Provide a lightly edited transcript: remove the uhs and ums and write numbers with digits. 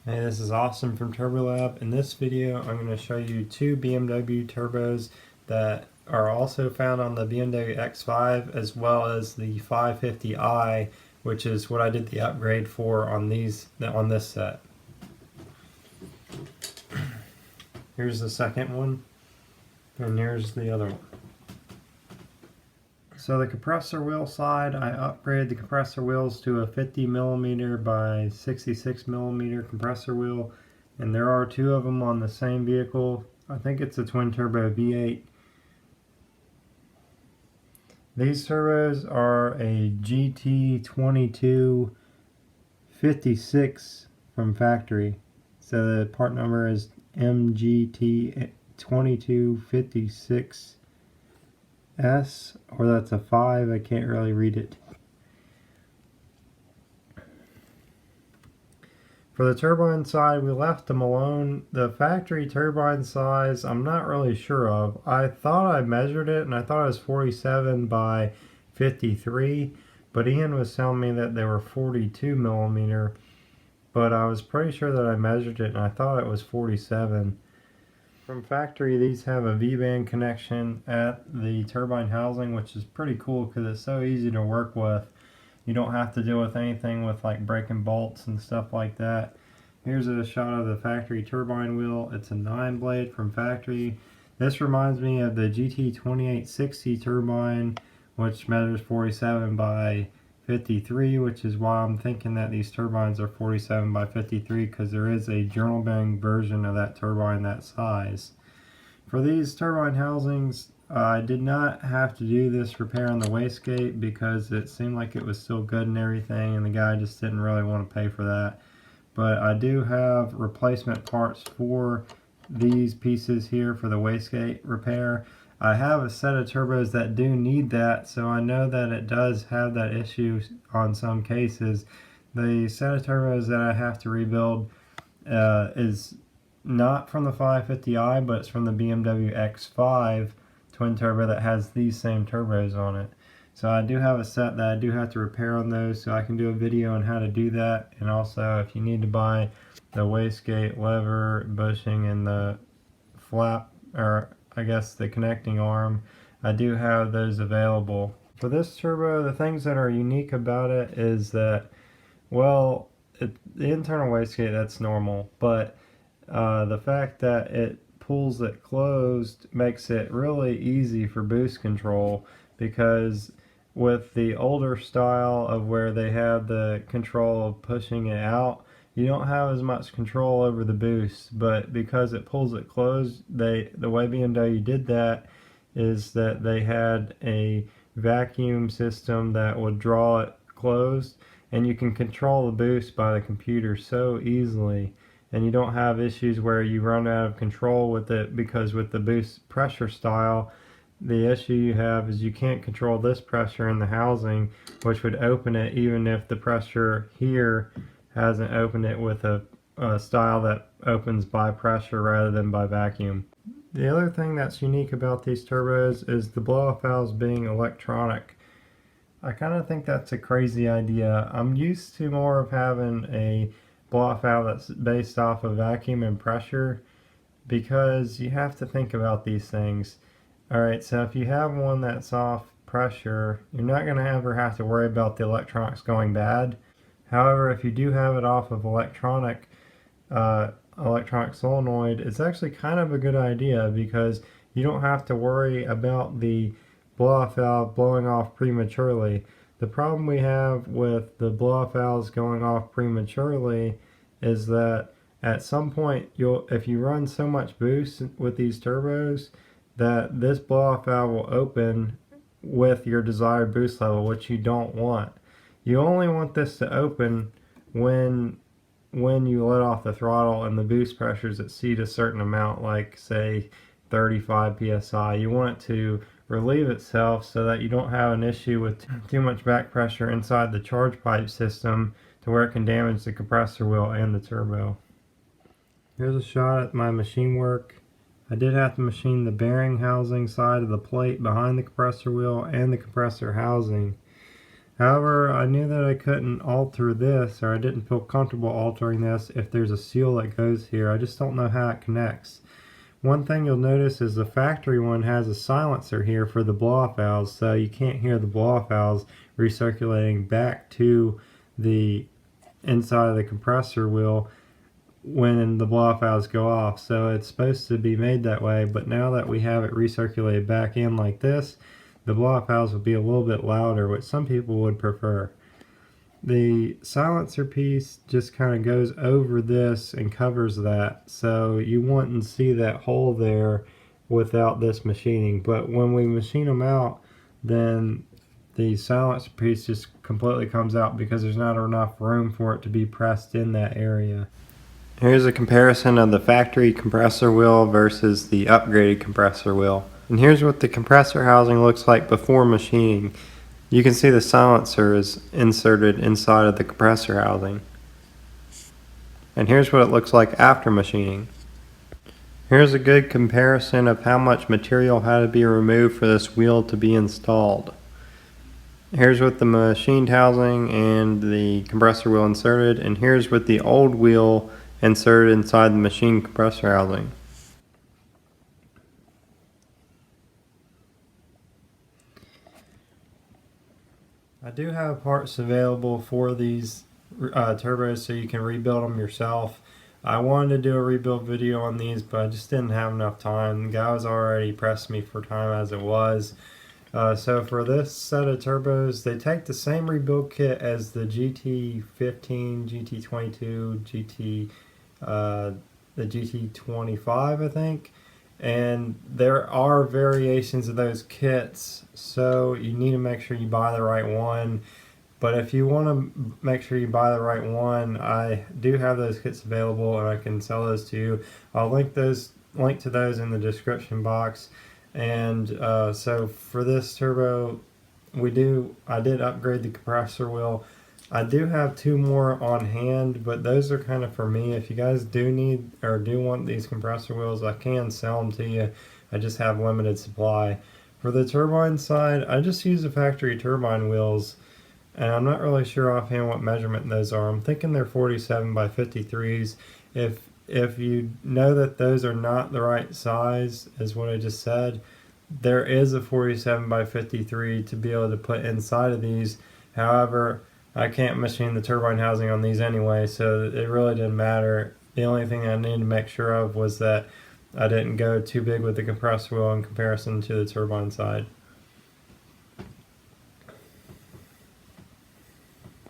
Hey, this is Austin from TurboLab. In this video, I'm going to show you two BMW turbos that are also found on the BMW X5 as well as the 550i, which is what I did the upgrade for on this set. Here's the second one, and here's the other one. So the compressor wheel side, I upgraded the compressor wheels to a 50mm by 66mm compressor wheel, and there are two of them on the same vehicle. I think it's a twin turbo V8. These turbos are a GT2256 from factory. So the part number is MGT2256S, or that's a 5, I can't really read it. For the turbine side, we left them alone. The factory turbine size, I'm not really sure of. I thought I measured it, and I thought it was 47 by 53, but Ian was telling me that they were 42mm, but I was pretty sure that I measured it, and I thought it was 47. From factory, these have a V-band connection at the turbine housing, which is pretty cool because it's so easy to work with. You don't have to deal with anything with like breaking bolts and stuff like that. Here's a shot of the factory turbine wheel. It's a 9-blade from factory. This reminds me of the GT2860 turbine, which measures 47 by 53, which is why I'm thinking that these turbines are 47 by 53, because there is a journal bang version of that turbine that size. For these turbine housings, I did not have to do this repair on the wastegate because it seemed like it was still good and everything, and the guy just didn't really want to pay for that. But I do have replacement parts for these pieces here for the wastegate repair. I have a set of turbos that do need that, so I know that it does have that issue on some cases. The set of turbos that I have to rebuild is not from the 550i, but it's from the BMW X5 twin turbo that has these same turbos on it. So I do have a set that I do have to repair on those, so I can do a video on how to do that. And also, if you need to buy the wastegate lever, bushing, and the flap, or I guess the connecting arm, I do have those available. For this turbo, the things that are unique about it is that, well, the internal wastegate, that's normal, but the fact that it pulls it closed makes it really easy for boost control, because with the older style of where they have the control of pushing it out, you don't have as much control over the boost. But because it pulls it closed, the way BMW did that is that they had a vacuum system that would draw it closed, and you can control the boost by the computer so easily, and you don't have issues where you run out of control with it, because with the boost pressure style, the issue you have is you can't control this pressure in the housing, which would open it even if the pressure here hasn't opened it with a style that opens by pressure rather than by vacuum. The other thing that's unique about these turbos is the blow-off valves being electronic. I kind of think that's a crazy idea. I'm used to more of having a blow-off valve that's based off of vacuum and pressure, because you have to think about these things. Alright, so if you have one that's off pressure, you're not going to ever have to worry about the electronics going bad. However, if you do have it off of electronic solenoid, it's actually kind of a good idea, because you don't have to worry about the blow-off valve blowing off prematurely. The problem we have with the blow-off valves going off prematurely is that at some point, if you run so much boost with these turbos, that this blow-off valve will open with your desired boost level, which you don't want. You only want this to open when you let off the throttle and the boost pressures exceed a certain amount, like say 35 psi. You want it to relieve itself so that you don't have an issue with too much back pressure inside the charge pipe system to where it can damage the compressor wheel and the turbo. Here's a shot at my machine work. I did have to machine the bearing housing side of the plate behind the compressor wheel and the compressor housing. However, I knew that I couldn't alter this, or I didn't feel comfortable altering this if there's a seal that goes here. I just don't know how it connects. One thing you'll notice is the factory one has a silencer here for the blow-off valves, so you can't hear the blow-off valves recirculating back to the inside of the compressor wheel when the blow-off valves go off. So it's supposed to be made that way, but now that we have it recirculated back in like this, the blow-off valves will be a little bit louder, which some people would prefer. The silencer piece just kind of goes over this and covers that, so you wouldn't see that hole there without this machining. But when we machine them out, then the silencer piece just completely comes out because there's not enough room for it to be pressed in that area. Here's a comparison of the factory compressor wheel versus the upgraded compressor wheel. And here's what the compressor housing looks like before machining. You can see the silencer is inserted inside of the compressor housing. And here's what it looks like after machining. Here's a good comparison of how much material had to be removed for this wheel to be installed. Here's with the machined housing and the compressor wheel inserted, and here's with the old wheel inserted inside the machined compressor housing. I do have parts available for these turbos so you can rebuild them yourself. I wanted to do a rebuild video on these, but I just didn't have enough time. The guys already pressed me for time as it was. So for this set of turbos, they take the same rebuild kit as the GT15, GT22, the GT25, I think. And there are variations of those kits, so you need to make sure you buy the right one. But if you want to make sure you buy the right one, I do have those kits available and I can sell those to you. I'll link to those in the description box. And so for this turbo, I did upgrade the compressor wheel. I do have two more on hand, but those are kind of for me. If you guys do need or do want these compressor wheels, I can sell them to you. I just have limited supply. For the turbine side, I just use the factory turbine wheels, and I'm not really sure offhand what measurement those are. I'm thinking they're 47 by 53s. If you know that those are not the right size, is what I just said, there is a 47 by 53 to be able to put inside of these. However, I can't machine the turbine housing on these anyway, so it really didn't matter. The only thing I needed to make sure of was that I didn't go too big with the compressor wheel in comparison to the turbine side.